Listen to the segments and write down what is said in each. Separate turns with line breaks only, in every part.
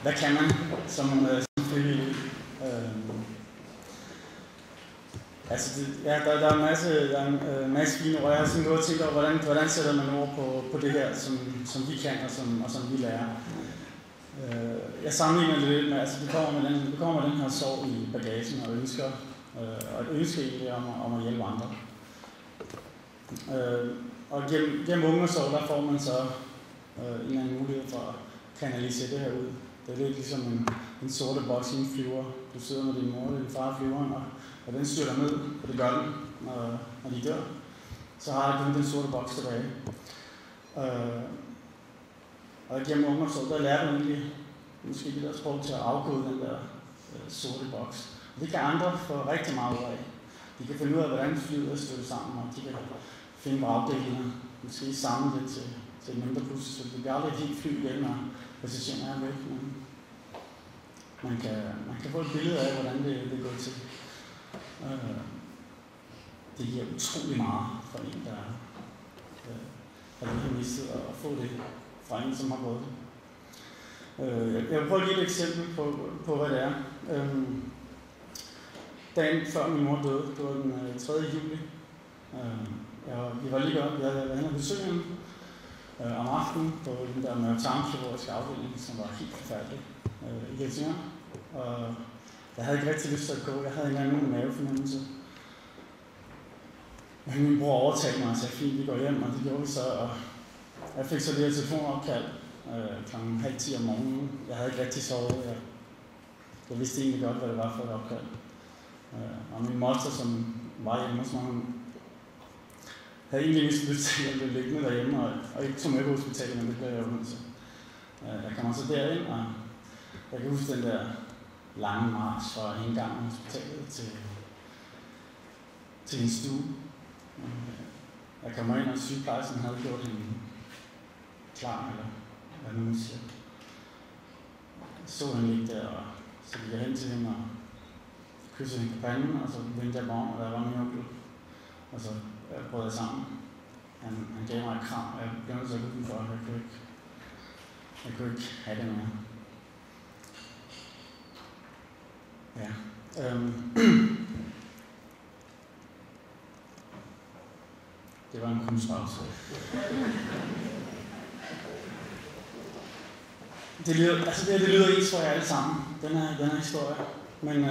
Hvad kan man som frivillig? Der er en masse fine ord. Jeg har sådan gået og tænkt over, hvordan sætter man ord på det her, som vi kan og som vi lærer. Jeg sammenligner det lidt med, vi kommer med den her sorg i bagagen og et ønske egentlig om at hjælpe andre. Og gennem ungesorg, der får man så en eller anden mulighed for at kanalisere det her ud. Det er lidt ligesom en sorte boks i en flyver. Du sidder med din mor og din far i flyveren, og den styrter ned, og det gør den, når de dør. Så har jeg kun den sorte boks tilbage. Og gennem ungesorg, der lærer du egentlig måske det der sprog til at afkode den der sorte boks. Og det kan andre få rigtig meget ud af. De kan finde ud af, hvordan flyet er støttet sammen, og de kan finde vragdelinger, måske samle det til et mindre puslespil. Så det bliver aldrig et helt fly igen, når passagererne er væk, men man kan få et billede af, hvordan det går til. Det giver utrolig meget for en, der lige har mistet, at få det fra en, som har gået det. Jeg vil prøve at give et eksempel på hvad det er. Dagen før min mor døde, det var den 3. juli. Vi var lige op, jeg havde været henne og besøge hende om aftenen på den der tarmkirurgiske afdeling, som var helt forfærdelig i Helsingør. Og jeg havde ikke rigtig lyst til at gå, jeg havde en eller anden mavefornemmelse. Men min bror overtalte mig og sagde, fint, vi går hjem, og det gjorde vi så. Og jeg fik så det her telefonopkald kl. 9:30 om morgenen. Jeg havde ikke rigtig sovet. Jeg vidste egentlig godt, hvad det var for et opkald. Og min moster, som var hjemme hos mig, havde egentlig ikke lyst til at blive liggende derhjemme, og ikke tog med på hospitalet, men det blev jeg jo nødt til. Jeg kommer så derind, og jeg kan huske den der lange march fra indgangen af hospitalet til en stue. Jeg kommer ind, og sygeplejersken havde gjort hende klar, eller hvad man siger. Så hende ligge der, og så gik jeg hen til hende og kyssede hende på panden, og så vendte jeg mig om, og der var min onkel. Og så brød jeg sammen. Han gav mig et kram, og jeg blev nødt til at gå udenfor, og jeg kunne ikke have det mere. Ja. Det var en kunstpause. Det lyder ens for jer alle sammen, den her historie. Men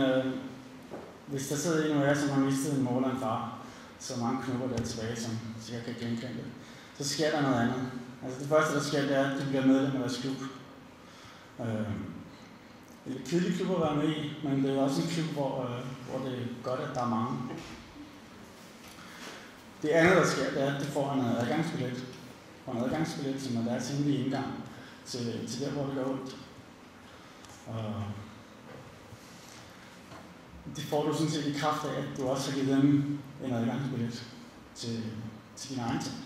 hvis der sidder en af jer, som har mistet en mor eller en far, så mange knupper der tilbage, som sikkert kan genkende det, så sker der noget andet. Altså det første, der sker, det er, at du bliver medlem af deres klub. Det er en kedelig klub at være med i, men det er også en klub, hvor det er godt, at der er mange. Det andet, der sker, det er, at du får en adgangsbillet. En adgangsbillet, som er deres hemmelige indgang til der, hvor det går ondt. Det får du sådan set i kraft af, at du også har givet dem en adgangsbillet til din egen ting.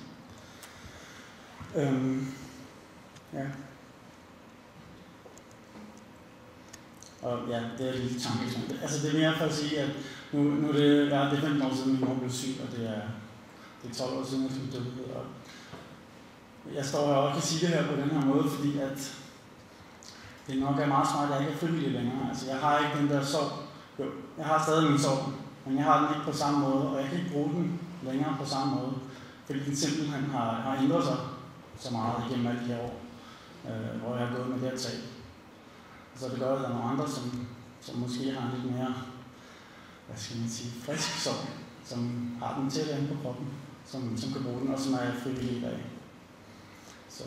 Ja. Og ja, det er lidt tanke. Altså det er mere for at sige, at nu er det 15 år siden, min mor blev syg, og det er 12 år siden, at hun døde. Og jeg står her og kan sige det her på den her måde, fordi at det nok er meget smart, at jeg ikke er frivillig længere. Altså jeg har ikke den der sorg. Jo, jeg har stadig min sorg, men jeg har den ikke på samme måde, og jeg kan ikke bruge den længere på samme måde, fordi den simpelthen har ændret sig så meget igennem alle de her år, hvor jeg har gået med det her tag. Så det gør, at der er nogle andre, som måske har en lidt mere, hvad skal man sige, frisk sorg, som har den tæt inde på kroppen, som kan bruge den, og som er frivillige i dag. Så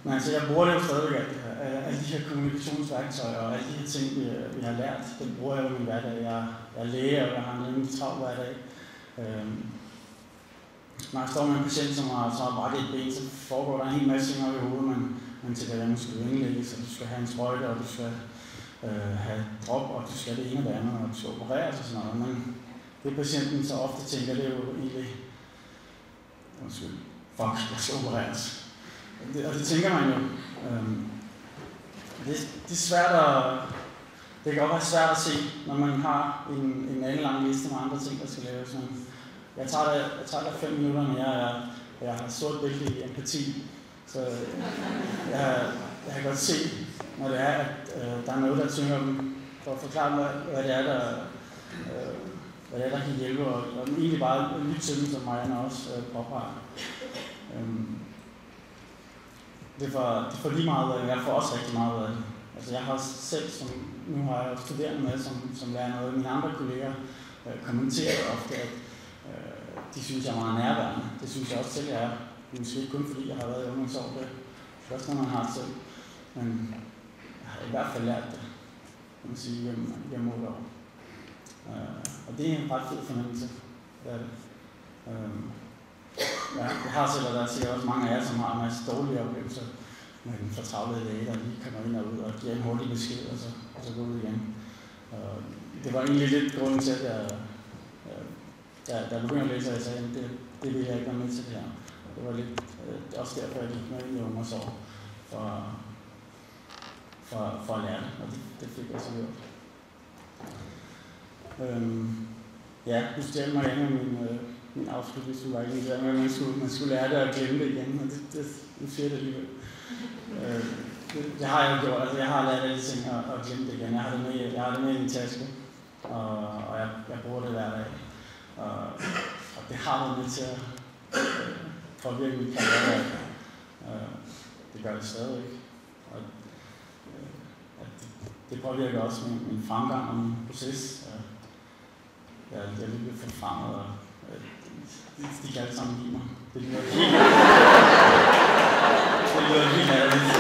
men altså, jeg bruger det jo stadigvæk alt det her. Alle de her kommunikationsværktøjer og alle de her ting, vi har lært, det bruger jeg jo i min hverdag. Jeg er læge, og jeg har en rimelig travl hverdag. Når jeg står med en patient, som har brækket et ben, så foregår der en hel masse ting op i hovedet. Man tænker, at nu skal du indlægges, og du skal have en sprøjte, og du skal have drop, og du skal det ene og det andet, og du skal opereres og sådan noget. Men det patienten så ofte tænker, det er jo egentlig, jeg skal opereres. Og det tænker man jo. Det er svært det kan også være svært at se, når man har en anden lang liste med andre ting, der skal laves. Jeg tager der 5 minutter mere, Jeg har sort bælte i empati, så jeg kan godt se, når det er, at der er noget, der tynger dem, for at forklare, hvad det er, der kan hjælpe, og egentlig bare lytte til dem, som Marianne også påpeger. Det får lige meget af det. Jeg får også rigtig meget af det. Altså jeg har selv, nu har jeg studerende med, som lærer noget. Mine andre kolleger kommenterer ofte, at de synes, jeg er meget nærværende. Det synes jeg også selv, jeg er. Det er måske ikke kun fordi, jeg har været i ungdomsår. Det er også noget, man har selv. Men jeg har i hvert fald lært det, kan man sige, gennem 8 år. Og det er en ret fed fornemmelse. Det er det. Ja, jeg har selv, og der er sikkert også mange af jer, som har en masse dårlige oplevelser med en fortravlet læge, der lige kommer ind og ud og giver en hurtig besked, og så går ud igen. Det var egentlig lidt grunden til, at da jeg begyndte at læse, og jeg sagde, at det vil jeg ikke være med til det her. Det var lidt også derfor, jeg gik med i ungdomsår for at lære det, og det fik jeg så gjort. Ja, nu stjælte Marianne min afslutning, som var ikke der, men man skulle lære det og glemme det igen, og nu siger det alligevel. Det har jeg jo gjort, altså jeg har lært alle ting og glemme det igen. Jeg har det med i min taske, og jeg bruger det hver dag. Og det har været med til at påvirke min karriere. Det gør det stadig. Og det påvirker også min fremgang og min proces. Jeg er lidt forfremmet, og de kan alle sammen lide mig. Det lyder helt ærligt.